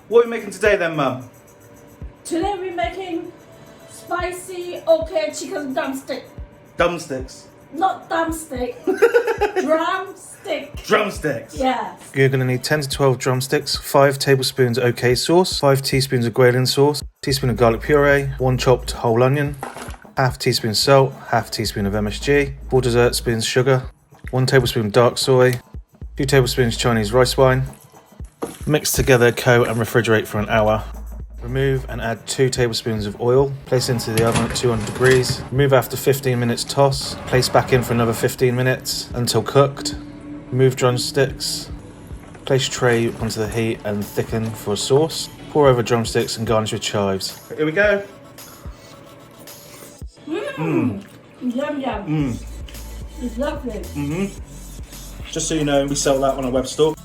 What are we making today then, Mum? Today we're making spicy okay chicken drumstick. Drumsticks. Not thumbstick. Drumstick. Drumsticks. Yes. You're going to need 10 to 12 drumsticks, 5 tablespoons OK sauce, 5 teaspoons of granulated sauce, teaspoon of garlic puree, 1 chopped whole onion, half teaspoon salt, half teaspoon of MSG, 4 dessert spoons sugar, 1 tablespoon dark soy, 2 tablespoons Chinese rice wine. Mix together, coat and refrigerate for an hour. Remove and add 2 tablespoons of oil. Place into the oven at 200 degrees. Remove after 15 minutes toss. Place back in for another 15 minutes until cooked. Remove drumsticks. Place tray onto the heat and thicken for a sauce. Pour over drumsticks and garnish with chives. Here we go. Yum yum. It's lovely. Just so you know, we sell that on our web store.